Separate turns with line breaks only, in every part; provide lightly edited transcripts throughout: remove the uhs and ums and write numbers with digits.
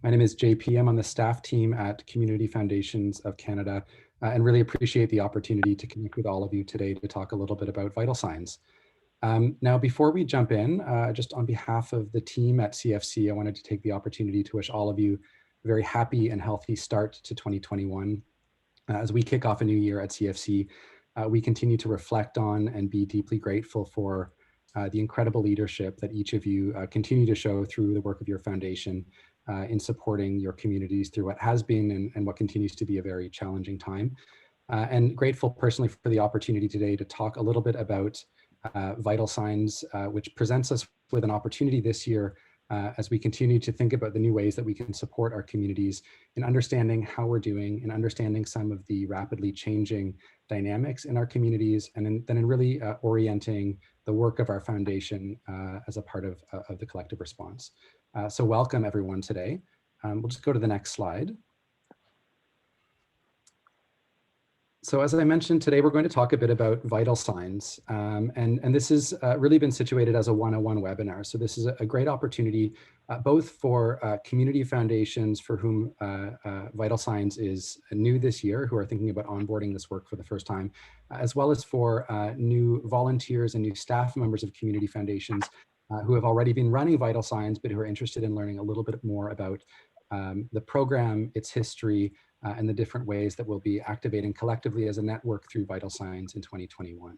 My name is JP. I'm on the staff team at Community Foundations of Canada and really appreciate the opportunity to connect with all of you today to talk a little bit about vital signs. Now, before we jump in, just on behalf of the team at CFC, I wanted to take the opportunity to wish all of you a very happy and healthy start to 2021. As we kick off a new year at CFC, we continue to reflect on and be deeply grateful for the incredible leadership that each of you continue to show through the work of your foundation in supporting your communities through what has been and what continues to be a very challenging time. And grateful personally for the opportunity today to talk a little bit about vital signs, which presents us with an opportunity this year as we continue to think about the new ways that we can support our communities in understanding how we're doing and understanding some of the rapidly changing dynamics in our communities, and then in really orienting the work of our foundation as a part of the collective response. So welcome everyone today. We'll just go to the next slide. So as I mentioned, today we're going to talk a bit about vital signs, and this has really been situated as a 101 webinar. So this is a great opportunity both for community foundations for whom vital signs is new this year, who are thinking about onboarding this work for the first time, as well as for new volunteers and new staff members of community foundations who have already been running vital signs, but who are interested in learning a little bit more about the program, its history, and the different ways that we'll be activating collectively as a network through vital signs in 2021.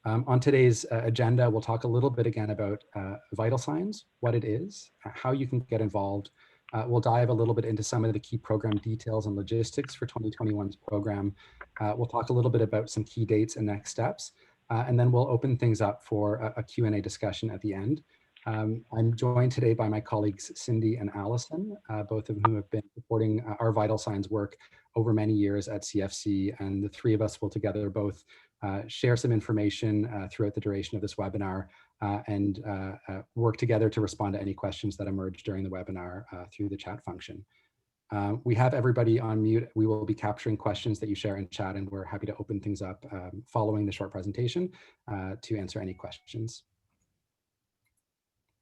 On today's agenda, we'll talk a little bit again about vital signs, what it is, how you can get involved. We'll dive a little bit into some of the key program details and logistics for 2021's program. We'll talk a little bit about some key dates and next steps, and then we'll open things up for a Q&A discussion at the end. I'm joined today by my colleagues, Cindy and Alison, both of whom have been supporting our vital signs work over many years at CFC. And the three of us will together both share some information throughout the duration of this webinar and work together to respond to any questions that emerge during the webinar through the chat function. We have everybody on mute. We will be capturing questions that you share in chat, and we're happy to open things up following the short presentation to answer any questions.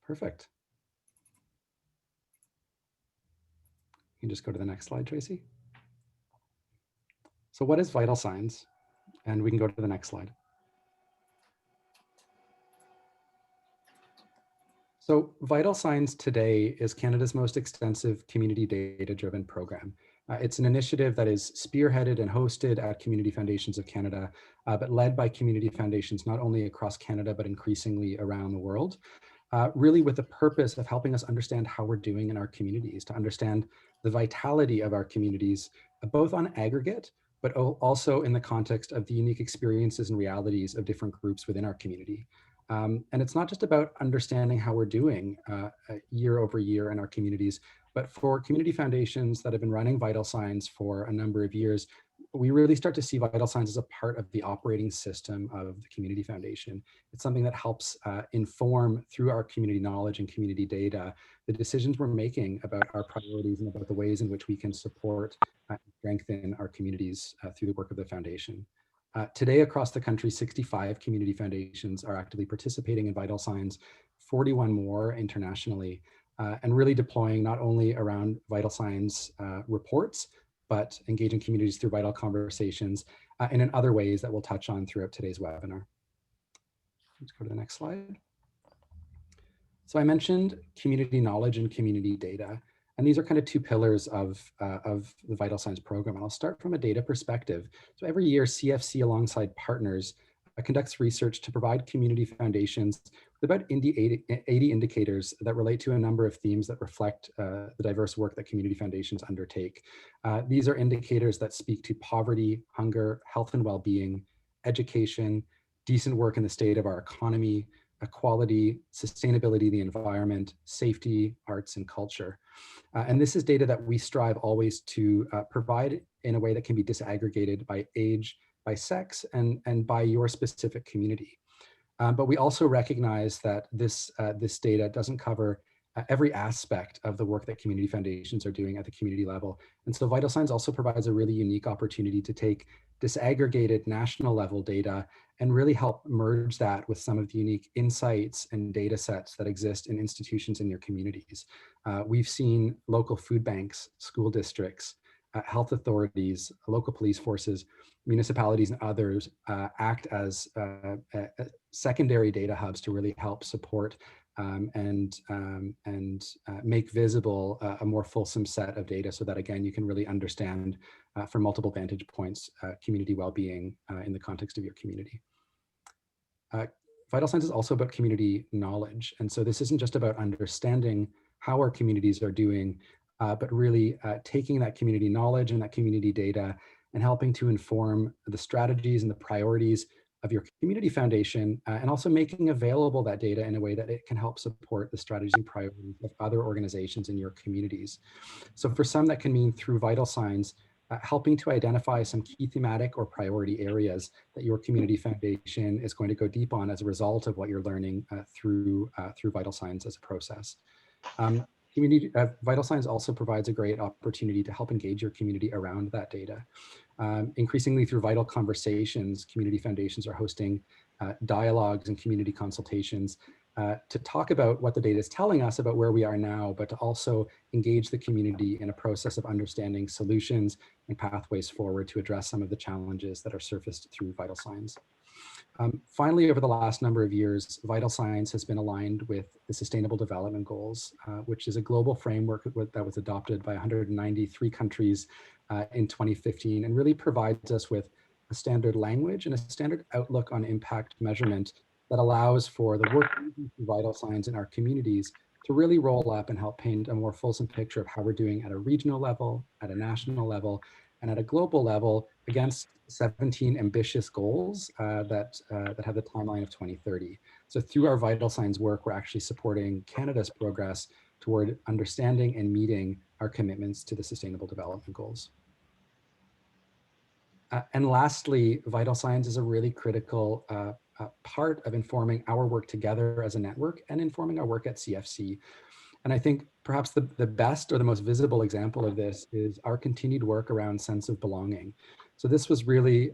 Perfect. You can just go to the next slide, Tracy. So what is vital signs? And we can go to the next slide. So Vital Signs today is Canada's most extensive community data-driven program. It's an initiative that is spearheaded and hosted at Community Foundations of Canada, but led by community foundations not only across Canada, but increasingly around the world. Really with the purpose of helping us understand how we're doing in our communities, to understand the vitality of our communities, both on aggregate, but also in the context of the unique experiences and realities of different groups within our community. And it's not just about understanding how we're doing year over year in our communities, but for community foundations that have been running vital signs for a number of years, we really start to see vital signs as a part of the operating system of the community foundation. It's something that helps inform through our community knowledge and community data the decisions we're making about our priorities and about the ways in which we can support and strengthen our communities through the work of the foundation. Today across the country, 65 community foundations are actively participating in vital signs, 41 more internationally, and really deploying not only around vital signs reports, but engaging communities through vital conversations and in other ways that we'll touch on throughout today's webinar. Let's go to the next slide. So I mentioned community knowledge and community data, and these are kind of two pillars of the Vital Signs program. And I'll start from a data perspective. So every year, CFC alongside partners conducts research to provide community foundations with about 80 indicators that relate to a number of themes that reflect the diverse work that community foundations undertake. These are indicators that speak to poverty, hunger, health and well-being, education, decent work in the state of our economy, equality, sustainability of the environment, safety, arts, and culture. And this is data that we strive always to provide in a way that can be disaggregated by age, by sex, and by your specific community. But we also recognize that this data doesn't cover every aspect of the work that community foundations are doing at the community level. And so Vital Signs also provides a really unique opportunity to take disaggregated national level data and really help merge that with some of the unique insights and data sets that exist in institutions in your communities. We've seen local food banks, school districts, health authorities, local police forces, municipalities, and others act as secondary data hubs to really help support and make visible a more fulsome set of data, so that again you can really understand from multiple vantage points community well-being in the context of your community. Vital Signs is also about community knowledge, and so this isn't just about understanding how our communities are doing, but really taking that community knowledge and that community data and helping to inform the strategies and the priorities of your community foundation, and also making available that data in a way that it can help support the strategies and priorities of other organizations in your communities. So for some, that can mean through Vital Signs, helping to identify some key thematic or priority areas that your community foundation is going to go deep on as a result of what you're learning through Vital Signs as a process. Vital Signs also provides a great opportunity to help engage your community around that data. Increasingly through Vital Conversations, community foundations are hosting dialogues and community consultations to talk about what the data is telling us about where we are now, but to also engage the community in a process of understanding solutions and pathways forward to address some of the challenges that are surfaced through Vital Signs. Finally, over the last number of years, Vital Signs has been aligned with the Sustainable Development Goals, which is a global framework that was adopted by 193 countries in 2015, and really provides us with a standard language and a standard outlook on impact measurement that allows for the work of Vital Signs in our communities to really roll up and help paint a more fulsome picture of how we're doing at a regional level, at a national level, and at a global level against 17 ambitious goals that have the timeline of 2030. So through our Vital Signs work, we're actually supporting Canada's progress toward understanding and meeting our commitments to the Sustainable Development Goals. And lastly, Vital Signs is a really critical part of informing our work together as a network and informing our work at CFC. And I think perhaps the best or the most visible example of this is our continued work around sense of belonging. So this was really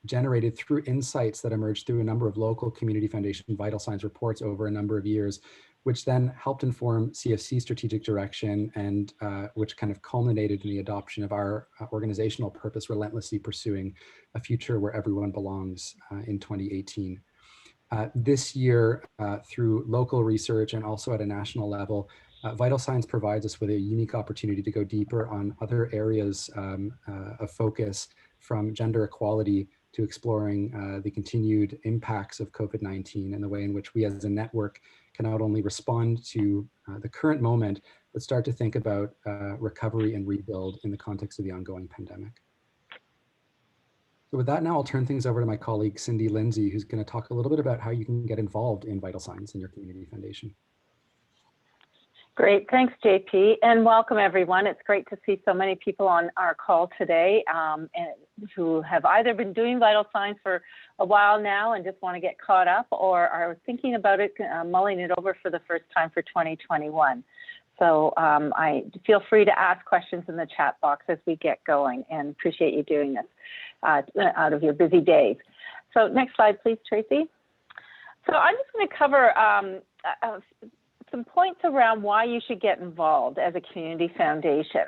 generated through insights that emerged through a number of local community foundation Vital Signs reports over a number of years, which then helped inform CFC strategic direction and which kind of culminated in the adoption of our organizational purpose, relentlessly pursuing a future where everyone belongs in 2018. This year, through local research and also at a national level, Vital Signs provides us with a unique opportunity to go deeper on other areas of focus, from gender equality to exploring the continued impacts of COVID-19 and the way in which we as a network can not only respond to the current moment, but start to think about recovery and rebuild in the context of the ongoing pandemic. So with that, now I'll turn things over to my colleague, Cindy Lindsay, who's going to talk a little bit about how you can get involved in Vital Signs in your community foundation.
Great, thanks JP, and welcome everyone. It's great to see so many people on our call today and who have either been doing Vital Signs for a while now and just want to get caught up, or are thinking about it, mulling it over for the first time for 2021. So I feel free to ask questions in the chat box as we get going, and appreciate you doing this out of your busy days. So next slide, please, Tracy. So I'm just going to cover some points around why you should get involved as a community foundation.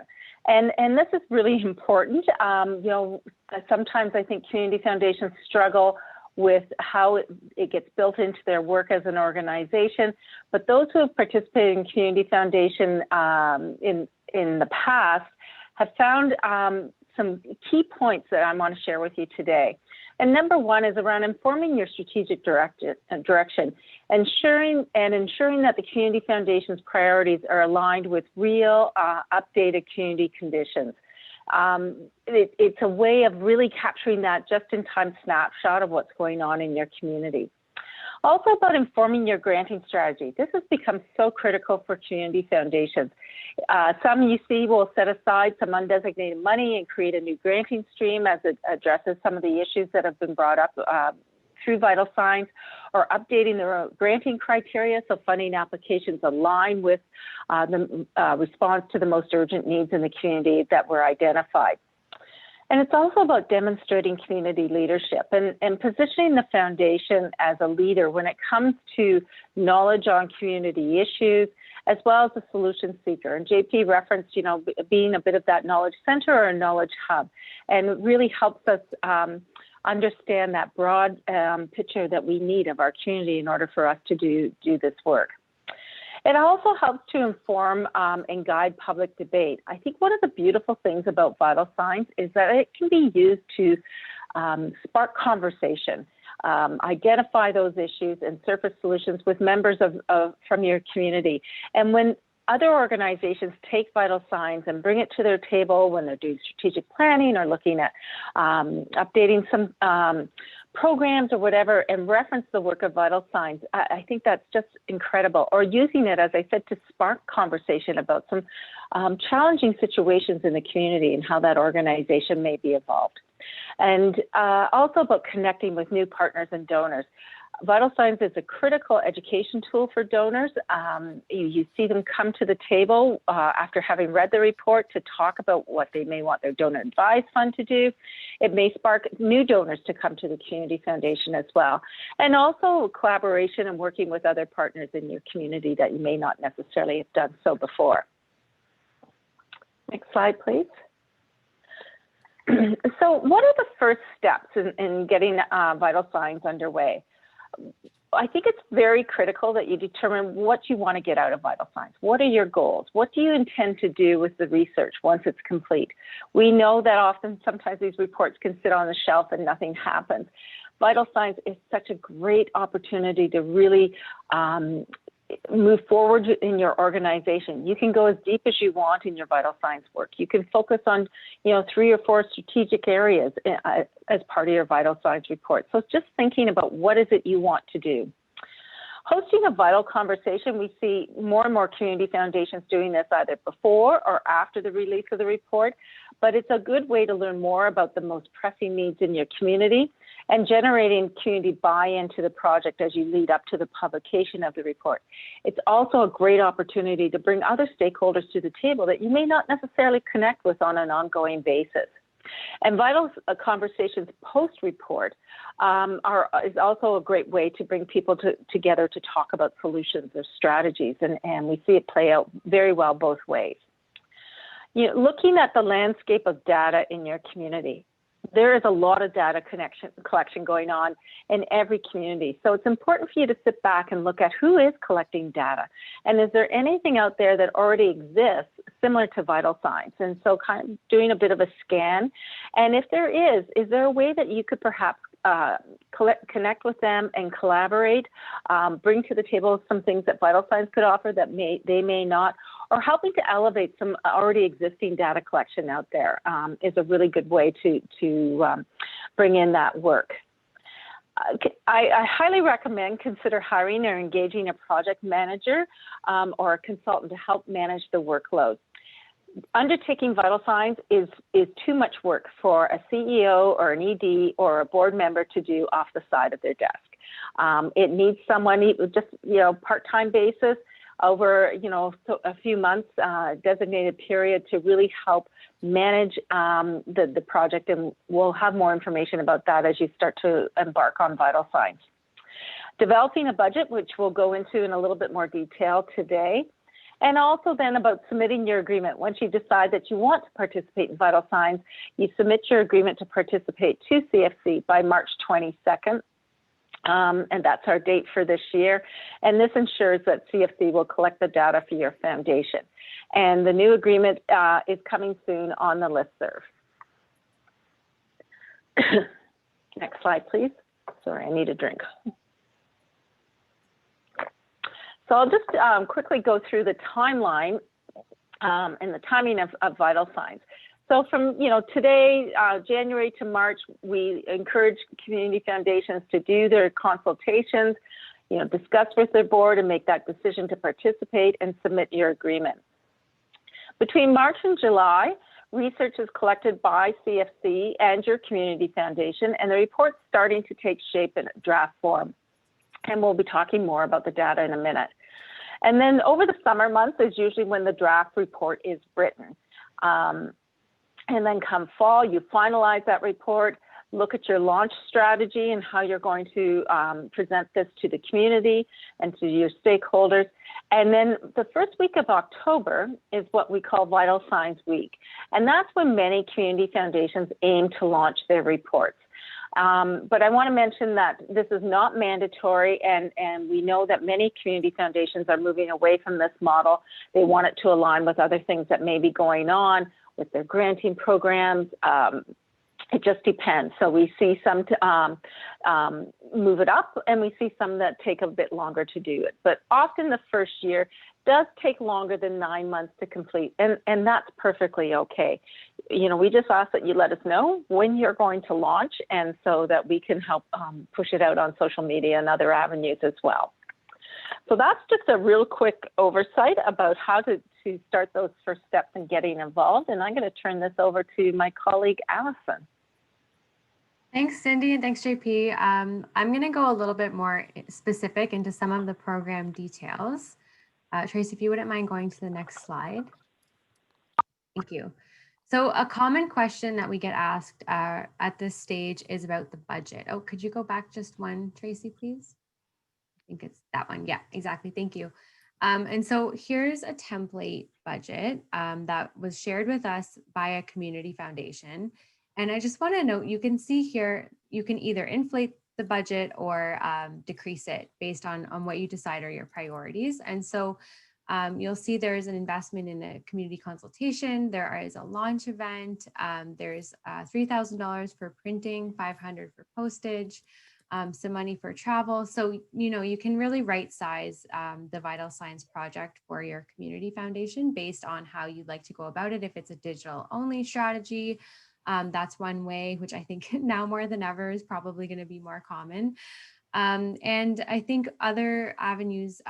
And this is really important. You know, sometimes I think community foundations struggle with how it gets built into their work as an organization. But those who have participated in community foundation in the past have found some key points that I want to share with you today. And number one is around informing your strategic direction, ensuring that the community foundation's priorities are aligned with real, updated community conditions. It's a way of really capturing that just-in-time snapshot of what's going on in your community. Also about informing your granting strategy. This has become so critical for community foundations. Some you see will set aside some undesignated money and create a new granting stream as it addresses some of the issues that have been brought up through vital signs, or updating their granting criteria so funding applications align with the response to the most urgent needs in the community that were identified. And it's also about demonstrating community leadership and positioning the foundation as a leader when it comes to knowledge on community issues, as well as a solution seeker. And JP referenced, being a bit of that knowledge center or a knowledge hub, and it really helps us understand that broad picture that we need of our community in order for us to do this work. It also helps to inform and guide public debate. I think one of the beautiful things about vital signs is that it can be used to spark conversation, identify those issues, and surface solutions with members from your community. And when other organizations take vital signs and bring it to their table when they're doing strategic planning or looking at updating some programs or whatever, and reference the work of vital signs, I think that's just incredible. Or using it, as I said, to spark conversation about some challenging situations in the community and how that organization may be evolved. And also about connecting with new partners and donors. Vital signs is a critical education tool for donors. You see them come to the table after having read the report to talk about what they may want their donor advised fund to do. It may spark new donors to come to the Community Foundation as well. And also collaboration and working with other partners in your community that you may not necessarily have done so before. Next slide, please. So what are the first steps in getting vital signs underway? I think it's very critical that you determine what you want to get out of vital signs. What are your goals? What do you intend to do with the research once it's complete? We know that sometimes these reports can sit on the shelf and nothing happens. Vital signs is such a great opportunity to really move forward in your organization. You can go as deep as you want in your vital signs work. You can focus on, 3 or 4 strategic areas as part of your vital signs report. So just thinking about what is it you want to do. Hosting a vital conversation, we see more and more community foundations doing this either before or after the release of the report, but it's a good way to learn more about the most pressing needs in your community and generating community buy-in to the project as you lead up to the publication of the report. It's also a great opportunity to bring other stakeholders to the table that you may not necessarily connect with on an ongoing basis. And vital conversations post-report is also a great way to bring people together to talk about solutions or strategies, and we see it play out very well both ways. Looking at the landscape of data in your community, there is a lot of data collection going on in every community. So it's important for you to sit back and look at who is collecting data. And is there anything out there that already exists similar to vital signs? And so kind of doing a bit of a scan. And if there is there a way that you could perhaps connect with them and collaborate, bring to the table some things that vital signs could offer that they may not, or helping to elevate some already existing data collection out there is a really good way to bring in that work. I highly recommend consider hiring or engaging a project manager or a consultant to help manage the workload. Undertaking vital signs is too much work for a CEO or an ED or a board member to do off the side of their desk. It needs someone just part-time basis over a few months designated period to really help manage the project, and we'll have more information about that as you start to embark on vital signs. Developing a budget, which we'll go into in a little bit more detail today. And also then about submitting your agreement. Once you decide that you want to participate in vital signs, you submit your agreement to participate to CFC by March 22nd. And that's our date for this year. And this ensures that CFC will collect the data for your foundation. And the new agreement is coming soon on the listserv. Next slide, please. Sorry, I need a drink. So I'll just quickly go through the timeline and the timing of vital signs. So from today, January to March, we encourage community foundations to do their consultations, discuss with their board and make that decision to participate and submit your agreement. Between March and July, Research is collected by CFC and your community foundation, and the report's starting to take shape in draft form. And we'll be talking more about the data in a minute. And then over the summer months is usually when the draft report is written. And then come fall, you finalize that report, look at your launch strategy and how you're going to present this to the community and to your stakeholders. And then the first week of October is what we call Vital Signs Week. And that's when many community foundations aim to launch their reports. But I want to mention that this is not mandatory, and we know that many community foundations are moving away from this model. They want it to align with other things that may be going on with their granting programs. It just depends. So we see some move it up, and we see some that take a bit longer to do it. But often the first year does take longer than 9 months to complete, and that's perfectly okay. You know, we just ask that you let us know when you're going to launch, and so that we can help push it out on social media and other avenues as well. So that's just a real quick oversight about how to start those first steps in getting involved. And I'm going to turn this over to my colleague, Alison.
Thanks, Cindy, and thanks, JP. I'm going to go a little bit more specific into some of the program details. Tracy, if you wouldn't mind going to the next slide. Thank you. So a common question that we get asked at this stage is about the budget. Oh, could you go back just one, Tracy, please? I think it's that one. Yeah, exactly. Thank you. And so here's a template budget that was shared with us by a community foundation. And I just want to note, you can see here, you can either inflate the budget or decrease it based on what you decide are your priorities. And so you'll see there is an investment in a community consultation. There is a launch event. There's $3,000 for printing, $500 for postage, some money for travel. So, you know, you can really right size the Vital Signs project for your community foundation based on how you'd like to go about it. If it's a digital only strategy, that's one way, which I think now more than ever is probably going to be more common. And I think other avenues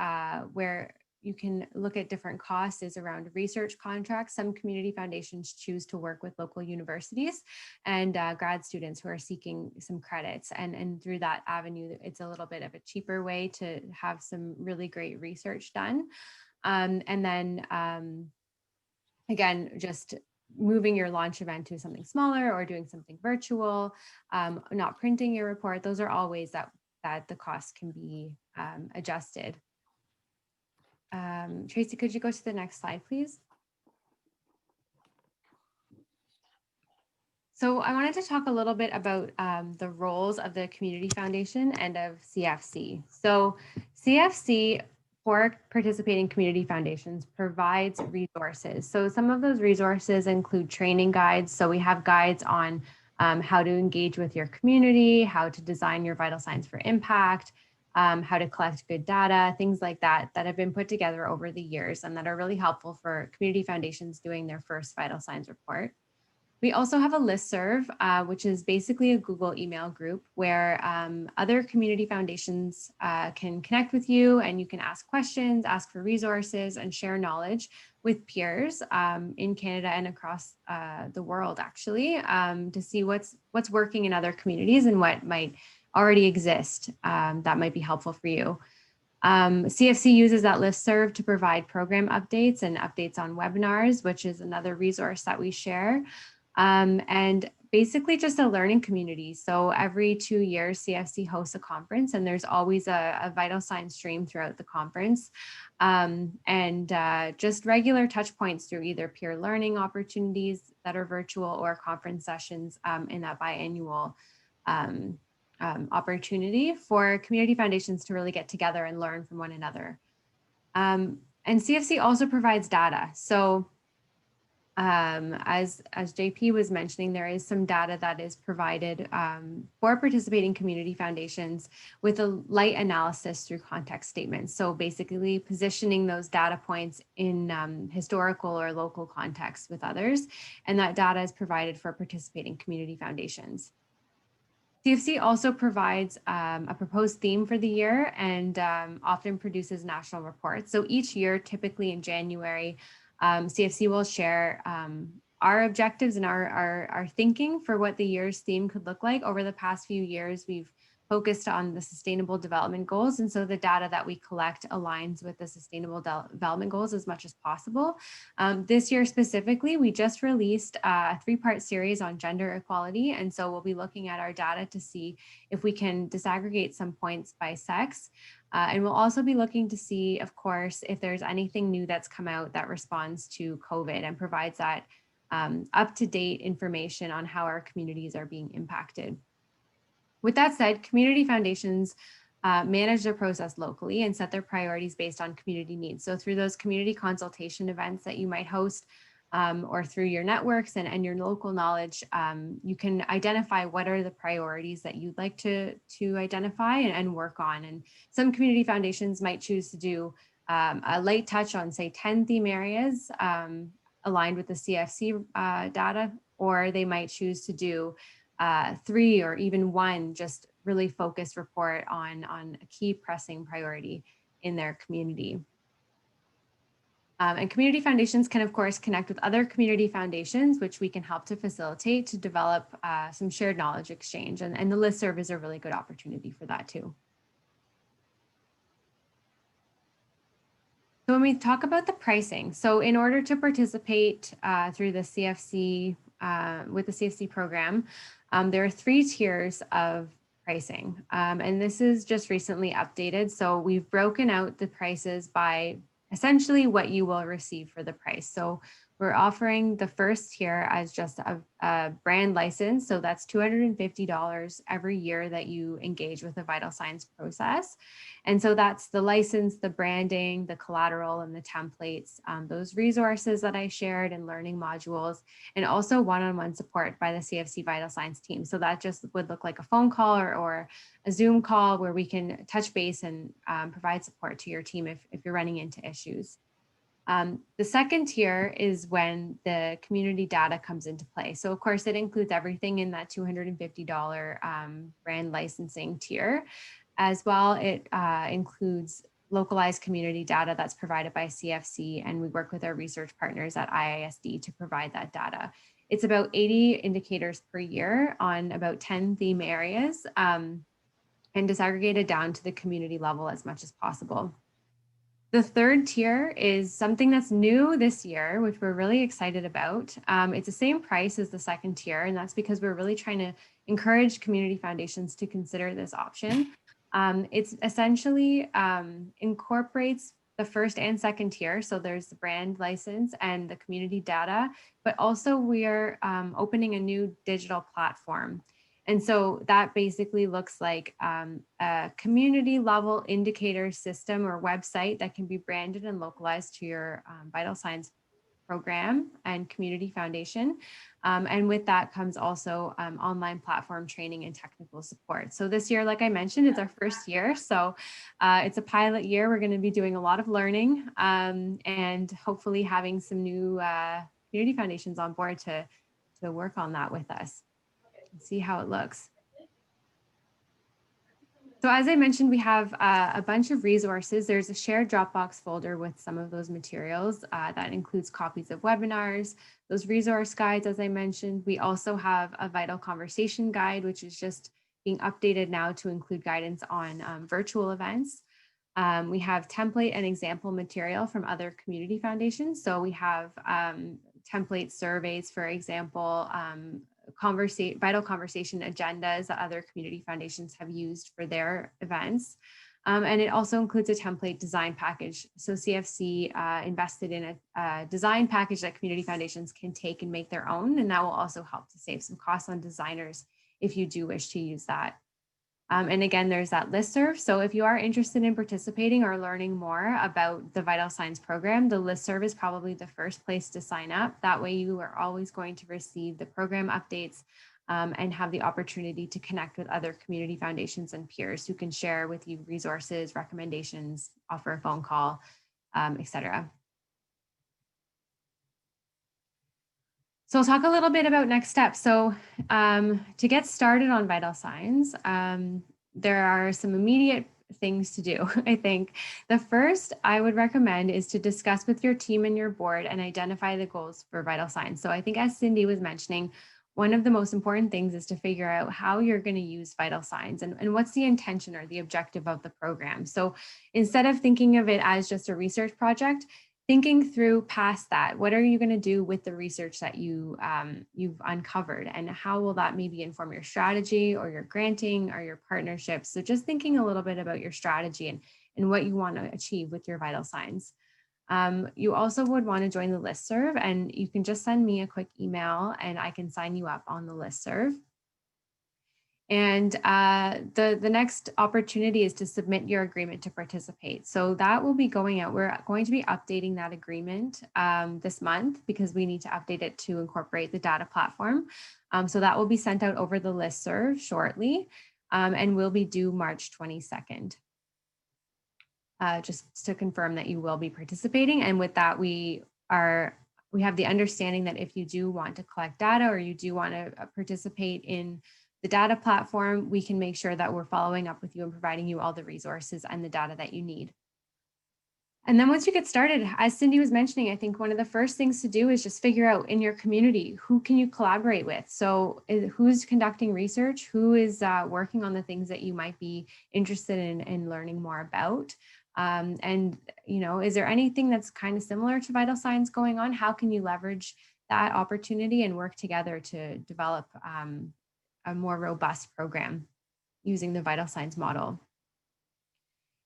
where you can look at different costs is around research contracts. Some community foundations choose to work with local universities and grad students who are seeking some credits. And through that avenue, it's a little bit of a cheaper way to have some really great research done. And then again, just moving your launch event to something smaller or doing something virtual, not printing your report. Those are all ways that the cost can be adjusted. Tracy, could you go to the next slide, please? So I wanted to talk a little bit about the roles of the Community Foundation and of CFC. So CFC, for participating community foundations, provides resources. So some of those resources include training guides. So we have guides on how to engage with your community, how to design your Vital Signs for Impact, how to collect good data, things like that, that have been put together over the years and that are really helpful for community foundations doing their first Vital Signs report. We also have a listserv, which is basically a Google email group where other community foundations can connect with you, and you can ask questions, ask for resources, and share knowledge with peers in Canada and across the world, actually, to see what's working in other communities and what might already exist that might be helpful for you. CFC uses that listserv to provide program updates and updates on webinars, which is another resource that we share. And basically just a learning community. So every 2 years, CFC hosts a conference, and there's always a Vital Signs stream throughout the conference. Just regular touch points through either peer learning opportunities that are virtual or conference sessions in that biannual opportunity for community foundations to really get together and learn from one another. And CFC also provides data. So as JP was mentioning, there is some data that is provided for participating community foundations with a light analysis through context statements. So basically positioning those data points in historical or local context with others. And that data is provided for participating community foundations. CFC also provides a proposed theme for the year and often produces national reports. So each year, typically in January, CFC will share our objectives and our thinking for what the year's theme could look like. Over the past few years, we've focused on the Sustainable Development Goals. And so the data that we collect aligns with the Sustainable Development Goals as much as possible. This year specifically, we just released a 3-part series on gender equality. And so we'll be looking at our data to see if we can disaggregate some points by sex. And we'll also be looking to see, of course, if there's anything new that's come out that responds to COVID and provides that up-to-date information on how our communities are being impacted. With that said, community foundations manage their process locally and set their priorities based on community needs. So through those community consultation events that you might host or through your networks and your local knowledge, you can identify what are the priorities that you'd like to identify and work on. And some community foundations might choose to do a light touch on, say, 10 theme areas aligned with the CFC data, or they might choose to do 3 or even 1 just really focused report on a key pressing priority in their community. And community foundations can, of course, connect with other community foundations, which we can help to facilitate to develop some shared knowledge exchange. And the listserv is a really good opportunity for that too. So when we talk about the pricing, so in order to participate through the CFC, with the CFC program, there are 3 tiers of pricing. And this is just recently updated. So we've broken out the prices by essentially what you will receive for the price. So we're offering the first tier as just a brand license. So that's $250 every year that you engage with the vital signs process. And so that's the license, the branding, the collateral, and the templates, those resources that I shared and learning modules, and also one-on-one support by the CFC Vital Signs team. So that just would look like a phone call or a Zoom call where we can touch base and provide support to your team if you're running into issues. The second tier is when the community data comes into play. So of course, it includes everything in that $250 brand licensing tier. As well, it includes localized community data that's provided by CFC, and we work with our research partners at IISD to provide that data. It's about 80 indicators per year on about 10 theme areas and disaggregated down to the community level as much as possible. The third tier is something that's new this year, which we're really excited about. It's the same price as the second tier, and that's because we're really trying to encourage community foundations to consider this option. It's essentially incorporates the first and second tier. So there's the brand license and the community data, but also we are opening a new digital platform. And so that basically looks like a community level indicator system or website that can be branded and localized to your vital signs program and community foundation. And with that comes also online platform training and technical support. So this year, like I mentioned, it's our first year. So it's a pilot year. We're going to be doing a lot of learning and hopefully having some new community foundations on board to work on that with us. See how it looks. So as I mentioned, we have a bunch of resources. There's a shared Dropbox folder with some of those materials that includes copies of webinars, those resource guides, as I mentioned. We also have a vital conversation guide, which is just being updated now to include guidance on virtual events. We have template and example material from other community foundations. So we have template surveys, for example, vital conversation agendas that other community foundations have used for their events. And it also includes a template design package. So CFC invested in a design package that community foundations can take and make their own. And that will also help to save some costs on designers if you do wish to use that. And again, there's that listserv. So if you are interested in participating or learning more about the Vital Signs program, the listserv is probably the first place to sign up. That way you are always going to receive the program updates and have the opportunity to connect with other community foundations and peers who can share with you resources, recommendations, offer a phone call, etc. So I'll talk a little bit about next steps. So to get started on vital signs, there are some immediate things to do, I think. The first I would recommend is to discuss with your team and your board and identify the goals for vital signs. So I think, as Cindy was mentioning, one of the most important things is to figure out how you're going to use vital signs and what's the intention or the objective of the program. So instead of thinking of it as just a research project, thinking through past that, what are you going to do with the research that you've uncovered, and how will that maybe inform your strategy or your granting or your partnerships? So just thinking a little bit about your strategy and what you want to achieve with your vital signs. You also would want to join the listserv, and you can just send me a quick email and I can sign you up on the listserv. And the next opportunity is to submit your agreement to participate. So that will be going out. We're going to be updating that agreement this month because we need to update it to incorporate the data platform. So that will be sent out over the listserv shortly and will be due March 22nd. Just to confirm that you will be participating. And with that, we have the understanding that if you do want to collect data or you do want to participate in the data platform, we can make sure that we're following up with you and providing you all the resources and the data that you need. And then once you get started, as Cindy was mentioning, I think one of the first things to do is just figure out in your community, who can you collaborate with? So who's conducting research? Who is working on the things that you might be interested in learning more about? And, you know, is there anything that's kind of similar to vital signs going on? How can you leverage that opportunity and work together to develop a more robust program using the vital signs model?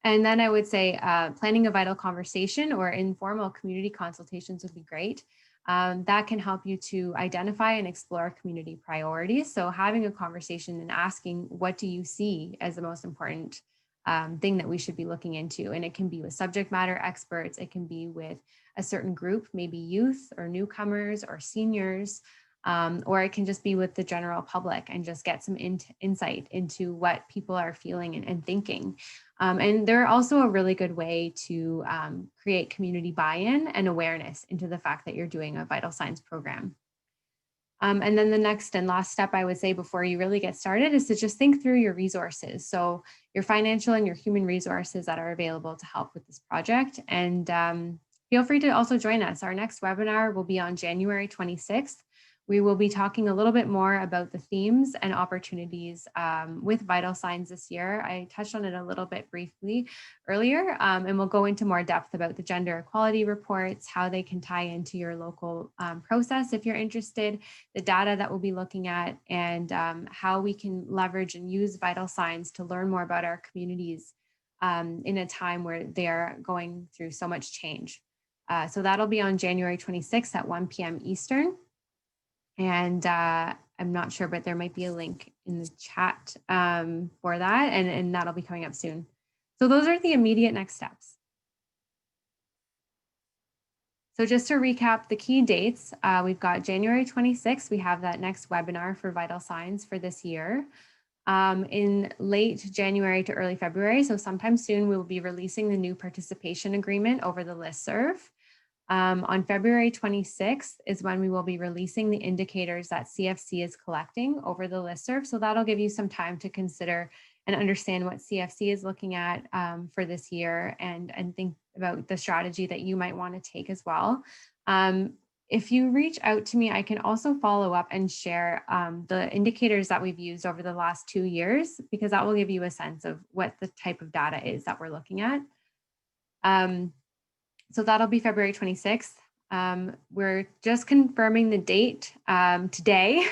And then I would say planning a vital conversation or informal community consultations would be great. That can help you to identify and explore community priorities. So having a conversation and asking, what do you see as the most important thing that we should be looking into? And it can be with subject matter experts. It can be with a certain group, maybe youth or newcomers or seniors, or it can just be with the general public and just get some insight into what people are feeling and thinking. And they're also a really good way to create community buy-in and awareness into the fact that you're doing a vital signs program. And then the next and last step I would say before you really get started is to just think through your resources. So your financial and your human resources that are available to help with this project. And feel free to also join us. Our next webinar will be on January 26th. We will be talking a little bit more about the themes and opportunities with vital signs this year. I touched on it a little bit briefly earlier, and we'll go into more depth about the gender equality reports, how they can tie into your local process if you're interested, the data that we'll be looking at, and how we can leverage and use vital signs to learn more about our communities in a time where they're going through so much change. So that'll be on January 26th at 1 p.m. Eastern. And I'm not sure, but there might be a link in the chat for that, and that'll be coming up soon. So those are the immediate next steps. So just to recap the key dates, we've got January 26th, we have that next webinar for vital signs for this year. In late January to early February, so sometime soon, we will be releasing the new participation agreement over the listserv. On February 26th is when we will be releasing the indicators that CFC is collecting over the listserv. So that'll give you some time to consider and understand what CFC is looking at for this year and think about the strategy that you might want to take as well. If you reach out to me, I can also follow up and share the indicators that we've used over the last 2 years, because that will give you a sense of what the type of data is that we're looking at. So that'll be February 26th. We're just confirming the date today.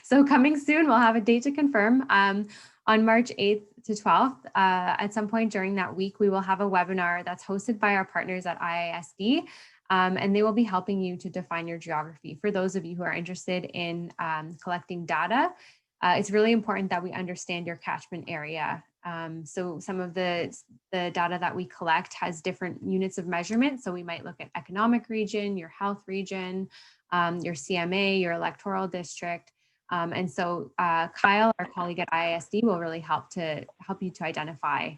So coming soon, we'll have a date to confirm. On March 8th to 12th, at some point during that week, we will have a webinar that's hosted by our partners at IISD, and they will be helping you to define your geography. For those of you who are interested in collecting data, it's really important that we understand your catchment area. So some of the data that we collect has different units of measurement. So we might look at economic region, your health region, your CMA, your electoral district. And so Kyle, our colleague at IISD, will really help you to identify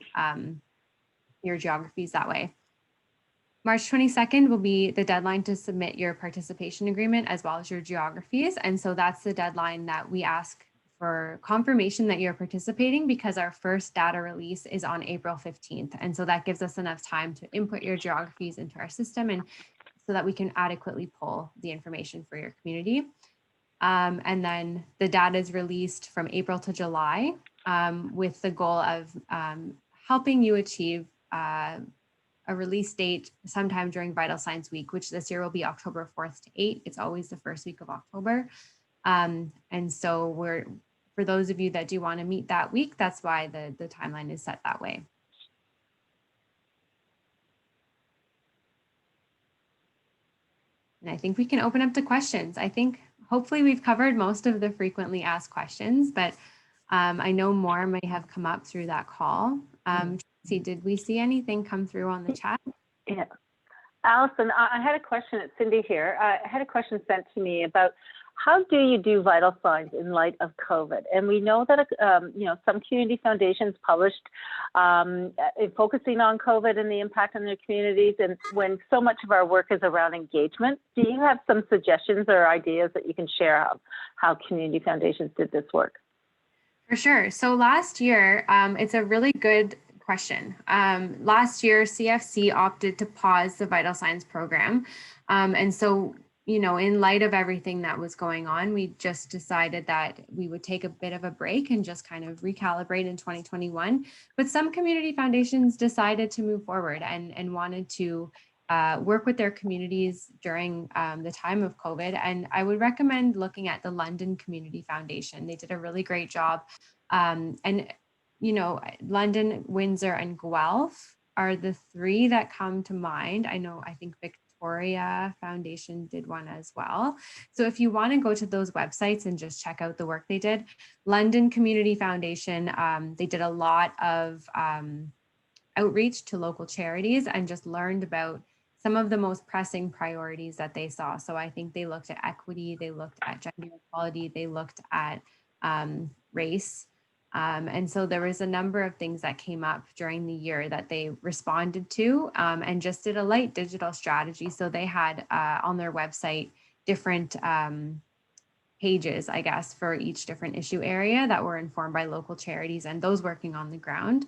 your geographies that way. March 22nd will be the deadline to submit your participation agreement as well as your geographies. And so that's the deadline that we ask for confirmation that you're participating, because our first data release is on April 15th. And so that gives us enough time to input your geographies into our system, and so that we can adequately pull the information for your community. And then the data is released from April to July, with the goal of helping you achieve a release date sometime during Vital Signs Week, which this year will be October 4th to 8th. It's always the first week of October. And so for those of you that do want to meet that week, that's why the timeline is set that way. And I think we can open up to questions. I think hopefully we've covered most of the frequently asked questions, but I know more may have come up through that call. Tracy, did we see anything come through on the chat?
Yeah. Alison, I had a question. It's Cindy here. I had a question sent to me about how do you do vital signs in light of COVID? And we know that some community foundations published focusing on COVID and the impact on their communities. And when so much of our work is around engagement, do you have some suggestions or ideas that you can share of how community foundations did this work?
For sure. So last year, it's a really good question. Last year, CFC opted to pause the Vital Signs program. And so, in light of everything that was going on, we just decided that we would take a bit of a break and just kind of recalibrate in 2021. But some community foundations decided to move forward and wanted to work with their communities during the time of COVID. And I would recommend looking at the London Community Foundation. They did a really great job. London, Windsor, and Guelph are the three that come to mind. I think Victoria Foundation did one as well. So if you want to go to those websites and just check out the work they did, London Community Foundation, they did a lot of outreach to local charities and just learned about some of the most pressing priorities that they saw. So I think they looked at equity, they looked at gender equality, they looked at race. And so there was a number of things that came up during the year that they responded to and just did a light digital strategy. So they had on their website different pages, I guess, for each different issue area that were informed by local charities and those working on the ground.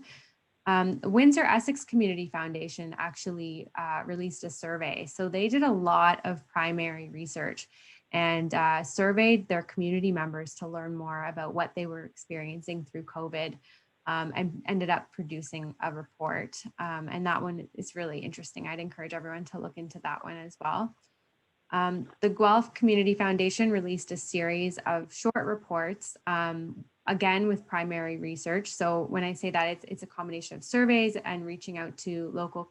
Windsor Essex Community Foundation actually released a survey. So they did a lot of primary research and surveyed their community members to learn more about what they were experiencing through COVID, and ended up producing a report. And that one is really interesting. I'd encourage everyone to look into that one as well. The Guelph Community Foundation released a series of short reports, again with primary research. So when I say that, it's a combination of surveys and reaching out to local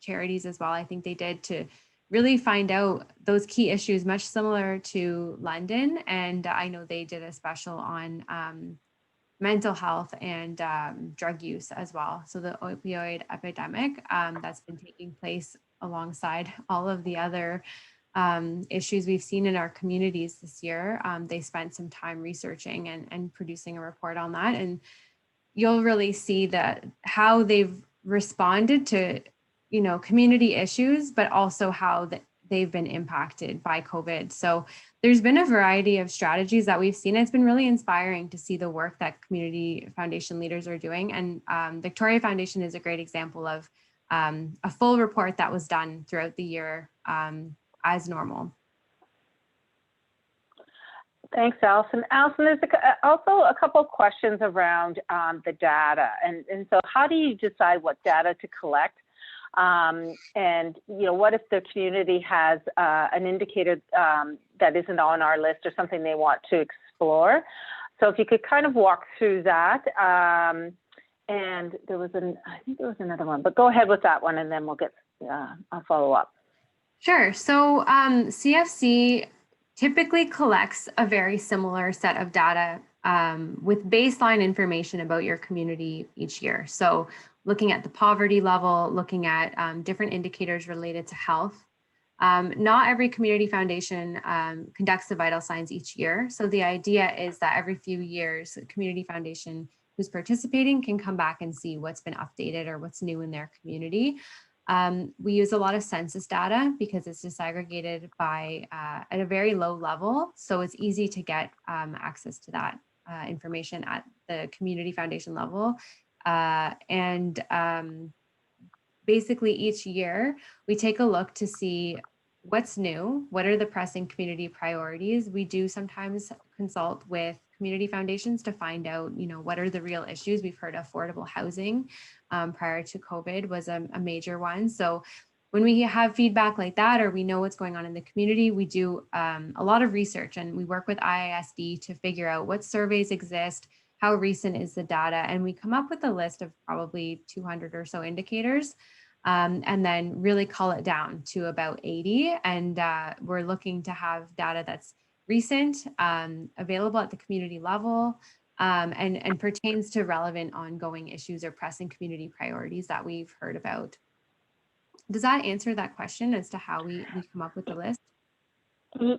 charities as well. I think they did to really find out those key issues, much similar to London. And I know they did a special on mental health and drug use as well. So the opioid epidemic that's been taking place alongside all of the other issues we've seen in our communities this year. They spent some time researching and producing a report on that. And you'll really see that how they've responded to community issues, but also how they've been impacted by COVID. So there's been a variety of strategies that we've seen. It's been really inspiring to see the work that community foundation leaders are doing. And Victoria Foundation is a great example of a full report that was done throughout the year as normal.
Thanks, Alison. Alison, there's also a couple of questions around the data. And so how do you decide what data to collect? And what if the community has an indicator that isn't on our list or something they want to explore? So if you could kind of walk through that. And I think there was another one, but go ahead with that one and then we'll get a follow up.
Sure. So CFC typically collects a very similar set of data with baseline information about your community each year. So looking at the poverty level, looking at different indicators related to health. Not every community foundation conducts the vital signs each year. So the idea is that every few years, a community foundation who's participating can come back and see what's been updated or what's new in their community. We use a lot of census data because it's disaggregated by at a very low level. So it's easy to get access to that. information at the community foundation level. Basically each year we take a look to see what's new, what are the pressing community priorities. We do sometimes consult with community foundations to find out, what are the real issues. We've heard affordable housing prior to COVID was a major one. So when we have feedback like that, or we know what's going on in the community, we do a lot of research, and we work with IISD to figure out what surveys exist, how recent is the data, and we come up with a list of probably 200 or so indicators, and then really cull it down to about 80. And we're looking to have data that's recent, available at the community level, and pertains to relevant ongoing issues or pressing community priorities that we've heard about. Does that answer that question as to how we come up with the list?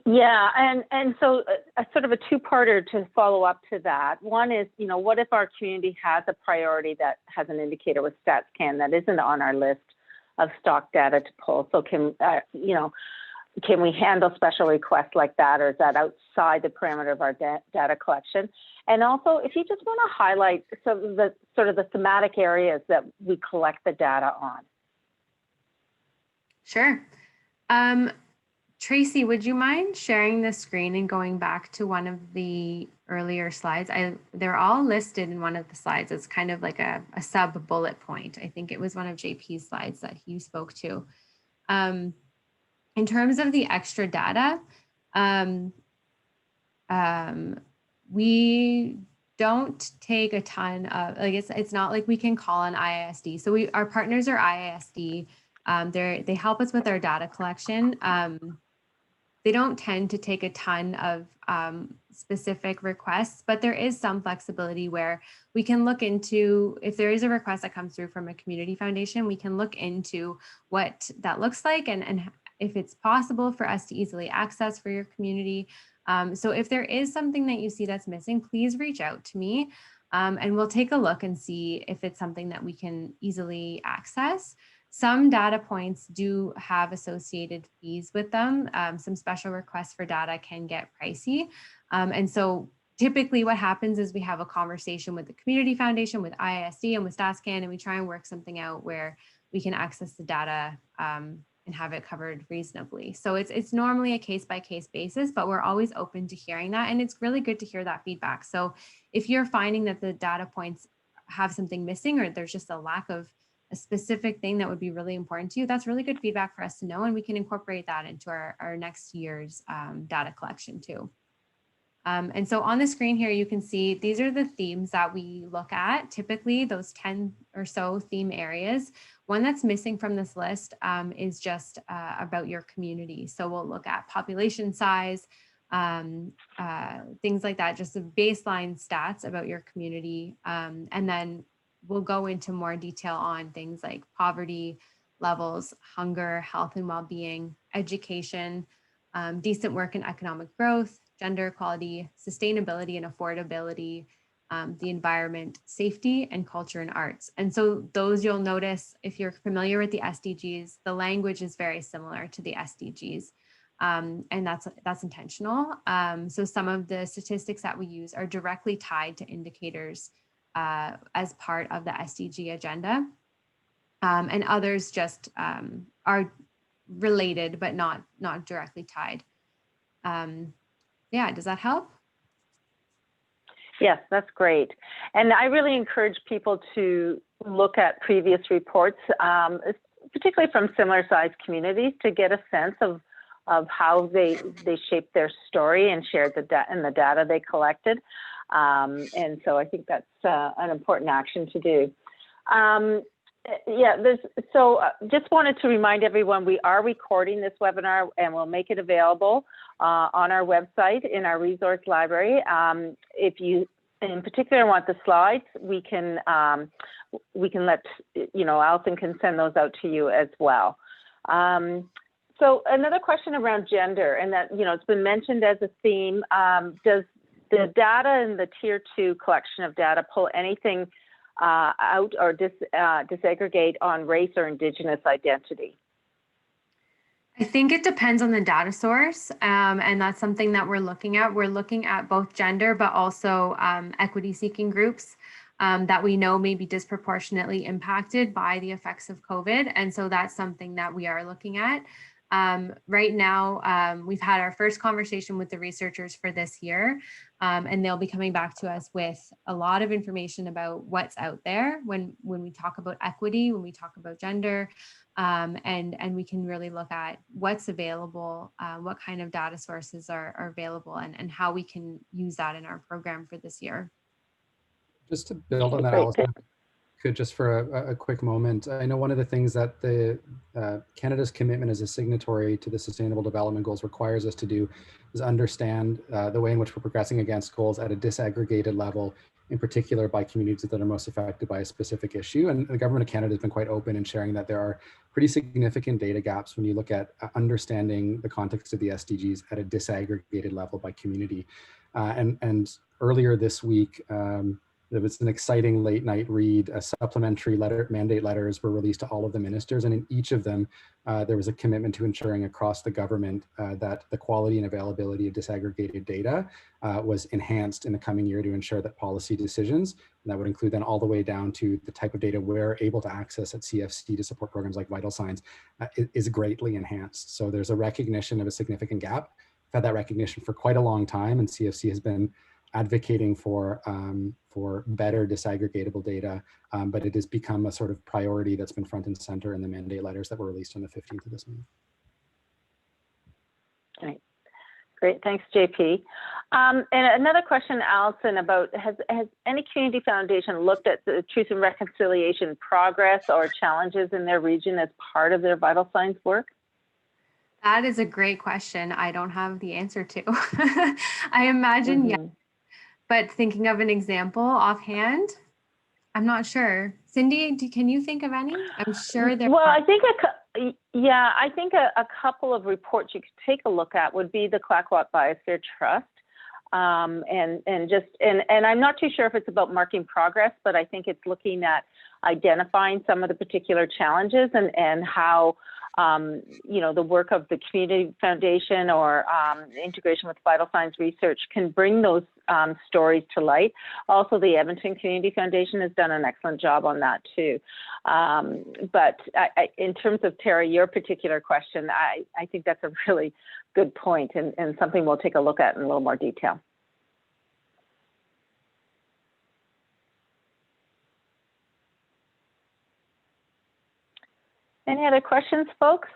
Yeah, and so a sort of a two-parter to follow up to that. One is, what if our community has a priority that has an indicator with StatsCan that isn't on our list of stock data to pull? So can we handle special requests like that, or is that outside the parameter of our data collection? And also, if you just want to highlight some of the sort of the thematic areas that we collect the data on.
Sure. Tracy, would you mind sharing the screen and going back to one of the earlier slides? They're all listed in one of the slides. It's kind of like a sub bullet point. I think it was one of JP's slides that he spoke to. In terms of the extra data, we don't take a ton of, it's not like we can call on IISD. So our partners are IISD. They help us with our data collection. They don't tend to take a ton of specific requests, but there is some flexibility where we can look into, if there is a request that comes through from a community foundation, we can look into what that looks like and if it's possible for us to easily access for your community. So if there is something that you see that's missing, please reach out to me and we'll take a look and see if it's something that we can easily access. Some data points do have associated fees with them. Some special requests for data can get pricey. And so typically what happens is we have a conversation with the community foundation, with IISD and with StatsCan, and we try and work something out where we can access the data and have it covered reasonably. So it's normally a case-by-case basis, but we're always open to hearing that. And it's really good to hear that feedback. So if you're finding that the data points have something missing, or there's just a lack of a specific thing that would be really important to you, that's really good feedback for us to know, and we can incorporate that into our next year's data collection too. And so on the screen here, you can see these are the themes that we look at, typically those 10 or so theme areas. One that's missing from this list is just about your community. So we'll look at population size, things like that, just the baseline stats about your community. And then we'll go into more detail on things like poverty levels, hunger, health and well-being, education, decent work and economic growth, gender equality, sustainability and affordability, the environment, safety, and culture and arts. And so those you'll notice, if you're familiar with the SDGs, the language is very similar to the SDGs. And that's intentional. So some of the statistics that we use are directly tied to indicators as part of the SDG agenda. And others just are related, but not directly tied. Yeah, does that help?
Yes, that's great. And I really encourage people to look at previous reports, particularly from similar sized communities, to get a sense of how they shaped their story and shared the data they collected. And so I think that's an important action to do. Just wanted to remind everyone, we are recording this webinar and we'll make it available on our website in our resource library. If you in particular want the slides, we can let, Alison can send those out to you as well. So another question around gender, and that, it's been mentioned as a theme. Does the data in the Tier 2 collection of data pull anything out or disaggregate on race or Indigenous identity?
I think it depends on the data source, and that's something that we're looking at. We're looking at both gender, but also equity-seeking groups that we know may be disproportionately impacted by the effects of COVID. And so that's something that we are looking at. Right now, we've had our first conversation with the researchers for this year, and they'll be coming back to us with a lot of information about what's out there when we talk about equity, when we talk about gender, and we can really look at what's available, what kind of data sources are available, and how we can use that in our program for this year.
Just to build on that,
Great.
Alison, could just for a quick moment. I know one of the things that the Canada's commitment as a signatory to the Sustainable Development Goals requires us to do is understand the way in which we're progressing against goals at a disaggregated level, in particular by communities that are most affected by a specific issue. And the Government of Canada has been quite open in sharing that there are pretty significant data gaps when you look at understanding the context of the SDGs at a disaggregated level by community. And earlier this week, there was an exciting late night read. Supplementary mandate letters were released to all of the ministers, and in each of them, there was a commitment to ensuring across the government that the quality and availability of disaggregated data was enhanced in the coming year to ensure that policy decisions, and that would include then all the way down to the type of data we're able to access at CFC to support programs like Vital Signs, is greatly enhanced. So there's a recognition of a significant gap. We've had that recognition for quite a long time, and CFC has been advocating for better disaggregatable data, but it has become a sort of priority that's been front and center in the mandate letters that were released on the 15th of this month.
Right. Great, thanks, JP. And another question, Alison, about has any community foundation looked at the Truth and Reconciliation progress or challenges in their region as part of their Vital Signs work?
That is a great question. I don't have the answer to. I imagine, yes. But thinking of an example offhand, I'm not sure. Cindy, can you think of any? I'm sure there.
Well, I think a couple of reports you could take a look at would be the Clayoquot Biosphere Trust, and I'm not too sure if it's about marking progress, but I think it's looking at identifying some of the particular challenges and how the work of the community foundation or integration with Vital Signs research can bring those stories to light. Also, the Edmonton Community Foundation has done an excellent job on that too. But in terms of, Tara, your particular question, I think that's a really good point and something we'll take a look at in a little more detail. Any other questions, folks?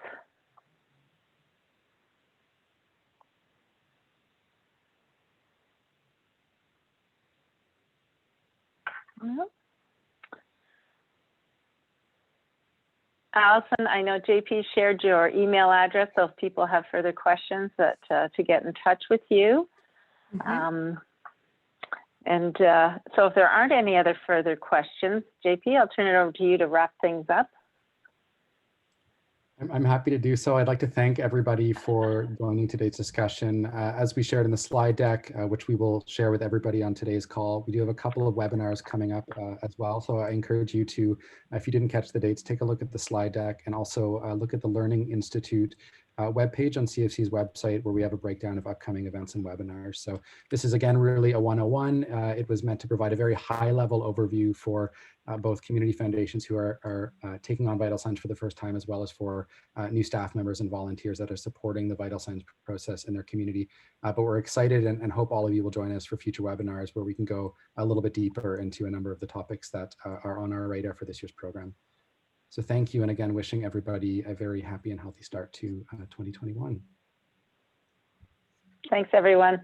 No. Alison, I know JP shared your email address, so if people have further questions that to get in touch with you. So if there aren't any other further questions, JP, I'll turn it over to you to wrap things up.
I'm happy to do so. I'd like to thank everybody for joining today's discussion. As we shared in the slide deck, which we will share with everybody on today's call, we do have a couple of webinars coming up as well. So I encourage you to, if you didn't catch the dates, take a look at the slide deck and also look at the Learning Institute webpage on CFC's website, where we have a breakdown of upcoming events and webinars. So this is, again, really a 101. It was meant to provide a very high-level overview for both community foundations who are taking on Vital Signs for the first time, as well as for new staff members and volunteers that are supporting the Vital Signs process in their community. But we're excited and hope all of you will join us for future webinars where we can go a little bit deeper into a number of the topics that are on our radar for this year's program. So thank you, and again, wishing everybody a very happy and healthy start to 2021.
Thanks, everyone.